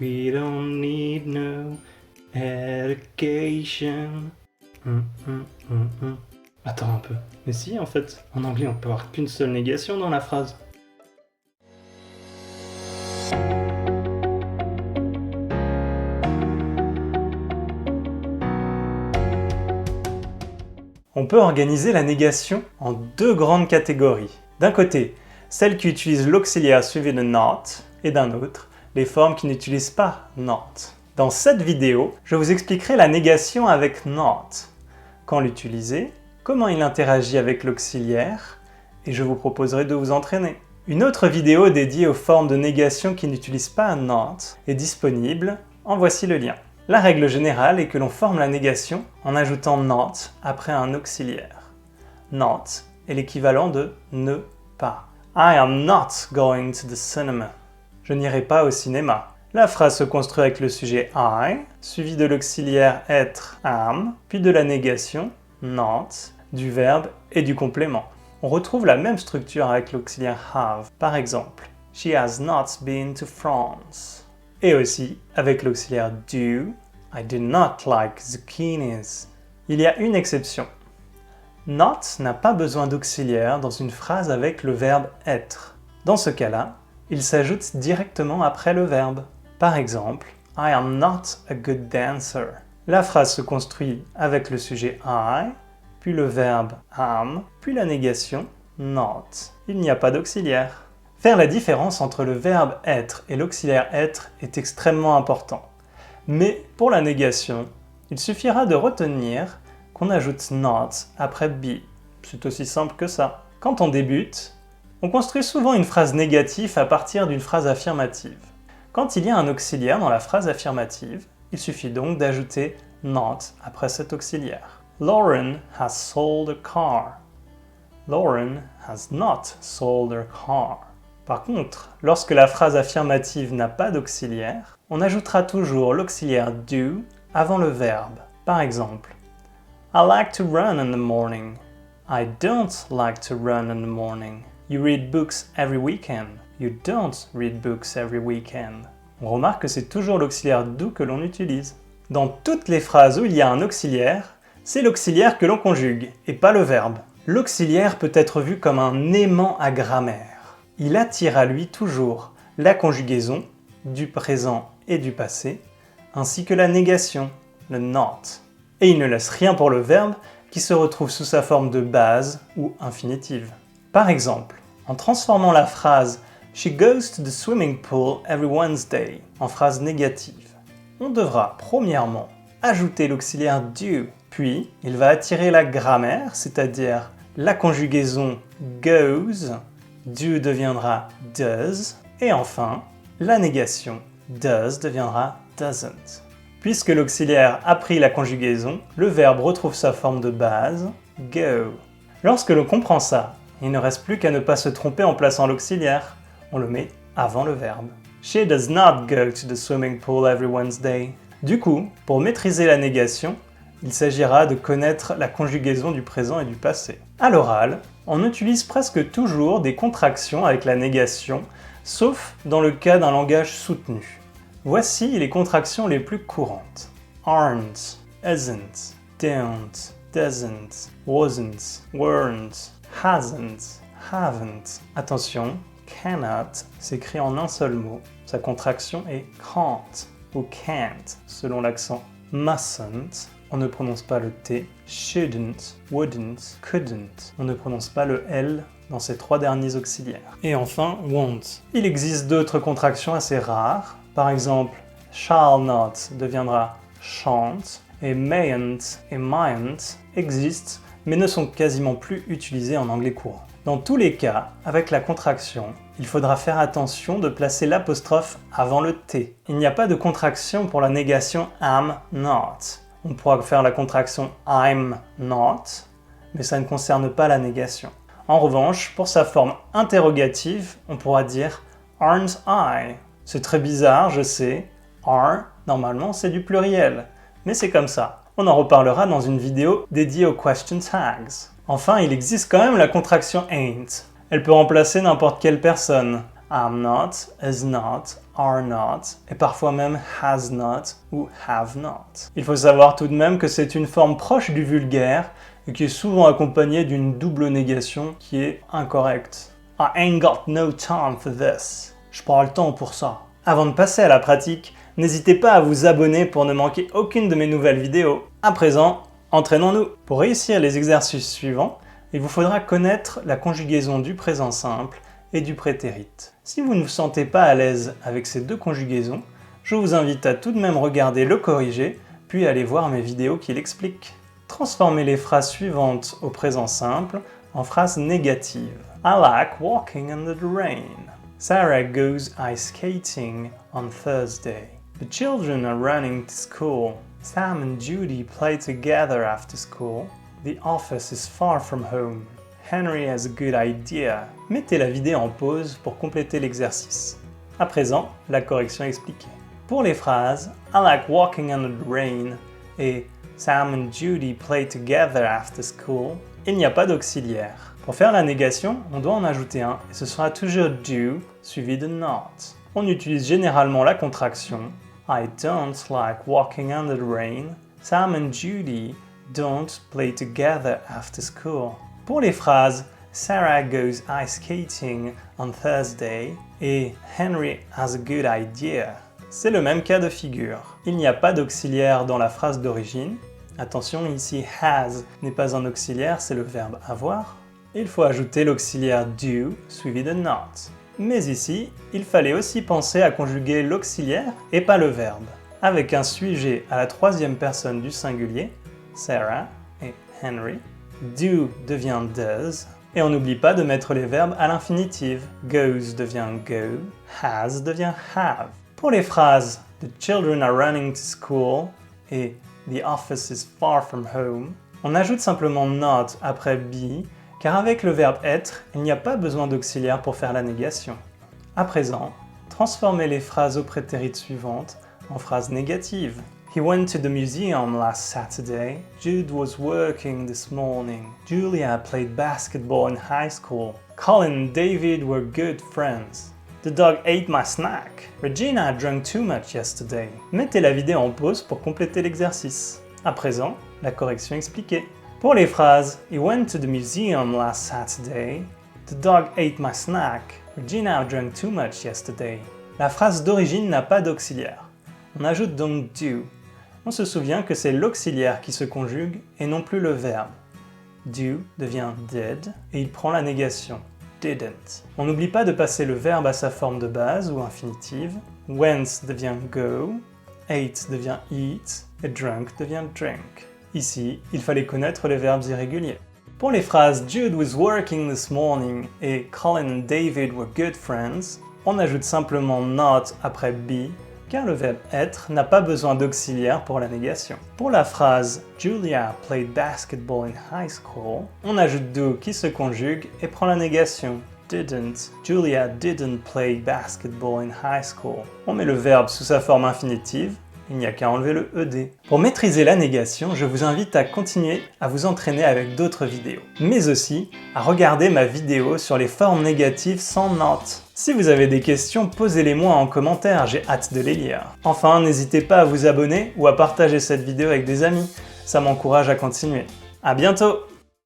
We don't need no education. Attends un peu. Mais si, en fait, en anglais, on peut avoir qu'une seule négation dans la phrase. On peut organiser la négation en deux grandes catégories. D'un côté, celles qui utilisent l'auxiliaire suivi de not, et d'un autre, les formes qui n'utilisent pas not. Dans cette vidéo, je vous expliquerai la négation avec not, quand l'utiliser, comment il interagit avec l'auxiliaire, et je vous proposerai de vous entraîner. Une autre vidéo dédiée aux formes de négation qui n'utilisent pas not est disponible, en voici le lien. La règle générale est que l'on forme la négation en ajoutant not après un auxiliaire. Not est l'équivalent de ne pas. I am not going to the cinema. Je n'irai pas au cinéma. La phrase se construit avec le sujet I, suivi de l'auxiliaire être am, puis de la négation not, du verbe et du complément. On retrouve la même structure avec l'auxiliaire have. Par exemple, She has not been to France. Et aussi avec l'auxiliaire do, I do not like zucchinis. Il y a une exception. Not n'a pas besoin d'auxiliaire dans une phrase avec le verbe être. Dans ce cas-là, il s'ajoute directement après le verbe. Par exemple, I am not a good dancer. La phrase se construit avec le sujet I, puis le verbe am, puis la négation not. Il n'y a pas d'auxiliaire. Faire la différence entre le verbe être et l'auxiliaire être est extrêmement important. Mais pour la négation, il suffira de retenir qu'on ajoute not après be. C'est aussi simple que ça. Quand on débute, on construit souvent une phrase négative à partir d'une phrase affirmative. Quand il y a un auxiliaire dans la phrase affirmative, il suffit donc d'ajouter not après cet auxiliaire. Lauren has sold a car. Lauren has not sold her car. Par contre, lorsque la phrase affirmative n'a pas d'auxiliaire, on ajoutera toujours l'auxiliaire do avant le verbe. Par exemple, I like to run in the morning. I don't like to run in the morning. You read books every weekend. You don't read books every weekend. On remarque que c'est toujours l'auxiliaire do que l'on utilise. Dans toutes les phrases où il y a un auxiliaire, c'est l'auxiliaire que l'on conjugue, et pas le verbe. L'auxiliaire peut être vu comme un aimant à grammaire. Il attire à lui toujours la conjugaison du présent et du passé, ainsi que la négation, le not. Et il ne laisse rien pour le verbe qui se retrouve sous sa forme de base ou infinitive. Par exemple, en transformant la phrase « She goes to the swimming pool every Wednesday » en phrase négative, on devra premièrement ajouter l'auxiliaire do, puis il va attirer la grammaire, c'est-à-dire la conjugaison goes, do deviendra does, et enfin, la négation does deviendra doesn't. Puisque l'auxiliaire a pris la conjugaison, le verbe retrouve sa forme de base, go. Lorsque l'on comprend ça, il ne reste plus qu'à ne pas se tromper en plaçant l'auxiliaire. On le met avant le verbe. She does not go to the swimming pool every Wednesday. Du coup, pour maîtriser la négation, il s'agira de connaître la conjugaison du présent et du passé. À l'oral, on utilise presque toujours des contractions avec la négation, sauf dans le cas d'un langage soutenu. Voici les contractions les plus courantes. Aren't, isn't, don't, doesn't, wasn't, weren't, hasn't, haven't. Attention, cannot s'écrit en un seul mot. Sa contraction est can't ou can't selon l'accent. Mustn't, on ne prononce pas le T. Shouldn't, wouldn't, couldn't. On ne prononce pas le L dans ces trois derniers auxiliaires. Et enfin, won't. Il existe d'autres contractions assez rares. Par exemple, shall not deviendra shan't, et mayn't et mightn't existent, mais ne sont quasiment plus utilisés en anglais courant. Dans tous les cas, avec la contraction, il faudra faire attention de placer l'apostrophe avant le T. Il n'y a pas de contraction pour la négation am not. On pourra faire la contraction I'm not, mais ça ne concerne pas la négation. En revanche, pour sa forme interrogative, on pourra dire aren't I. C'est très bizarre, je sais. Are, normalement, c'est du pluriel. Mais c'est comme ça. On en reparlera dans une vidéo dédiée aux question tags. Enfin, il existe quand même la contraction ain't. Elle peut remplacer n'importe quelle personne. I'm not, is not, are not et parfois même has not ou have not. Il faut savoir tout de même que c'est une forme proche du vulgaire et qui est souvent accompagnée d'une double négation qui est incorrecte. I ain't got no time for this. Je prends le temps pour ça. Avant de passer à la pratique, n'hésitez pas à vous abonner pour ne manquer aucune de mes nouvelles vidéos. À présent, entraînons-nous. Pour réussir les exercices suivants, il vous faudra connaître la conjugaison du présent simple et du prétérit. Si vous ne vous sentez pas à l'aise avec ces deux conjugaisons, je vous invite à tout de même regarder le corrigé, puis aller voir mes vidéos qui l'expliquent. Transformez les phrases suivantes au présent simple en phrases négatives. I like walking under the rain. Sarah goes ice skating on Thursday. The children are running to school. Sam and Judy play together after school. The office is far from home. Henry has a good idea. Mettez la vidéo en pause pour compléter l'exercice. À présent, la correction expliquée. Pour les phrases I like walking under the rain et Sam and Judy play together after school, il n'y a pas d'auxiliaire. Pour faire la négation, on doit en ajouter un et ce sera toujours do suivi de not. On utilise généralement la contraction I don't like walking under the rain. Sam and Judy don't play together after school. Pour les phrases Sarah goes ice skating on Thursday et Henry has a good idea, c'est le même cas de figure. Il n'y a pas d'auxiliaire dans la phrase d'origine. Attention, ici has n'est pas un auxiliaire, c'est le verbe avoir. Il faut ajouter l'auxiliaire do suivi de not. Mais ici, il fallait aussi penser à conjuguer l'auxiliaire et pas le verbe. Avec un sujet à la troisième personne du singulier, Sarah et Henry, do devient does, et on n'oublie pas de mettre les verbes à l'infinitive. Goes devient go, has devient have. Pour les phrases The children are running to school et The office is far from home, on ajoute simplement not après be, car avec le verbe être, il n'y a pas besoin d'auxiliaire pour faire la négation. À présent, transformez les phrases au prétérit suivantes en phrases négatives. He went to the museum last Saturday. Jude was working this morning. Julia played basketball in high school. Colin and David were good friends. The dog ate my snack. Regina drank too much yesterday. Mettez la vidéo en pause pour compléter l'exercice. À présent, la correction expliquée. Pour les phrases He went to the museum last Saturday. The dog ate my snack. Regina drank too much yesterday. La phrase d'origine n'a pas d'auxiliaire. On ajoute donc do. On se souvient que c'est l'auxiliaire qui se conjugue et non plus le verbe. Do devient did et il prend la négation. Didn't. On n'oublie pas de passer le verbe à sa forme de base ou infinitive. Went devient go, ate devient eat et drunk devient drink. Ici, il fallait connaître les verbes irréguliers. Pour les phrases Jude was working this morning et Colin and David were good friends, on ajoute simplement not après be, car le verbe être n'a pas besoin d'auxiliaire pour la négation. Pour la phrase Julia played basketball in high school, on ajoute do qui se conjugue et prend la négation. Didn't. Julia didn't play basketball in high school. On met le verbe sous sa forme infinitive, il n'y a qu'à enlever le ed. Pour maîtriser la négation, je vous invite à continuer à vous entraîner avec d'autres vidéos, mais aussi à regarder ma vidéo sur les formes négatives sans not. Si vous avez des questions, posez-les-moi en commentaire, j'ai hâte de les lire. Enfin, n'hésitez pas à vous abonner ou à partager cette vidéo avec des amis, ça m'encourage à continuer. À bientôt!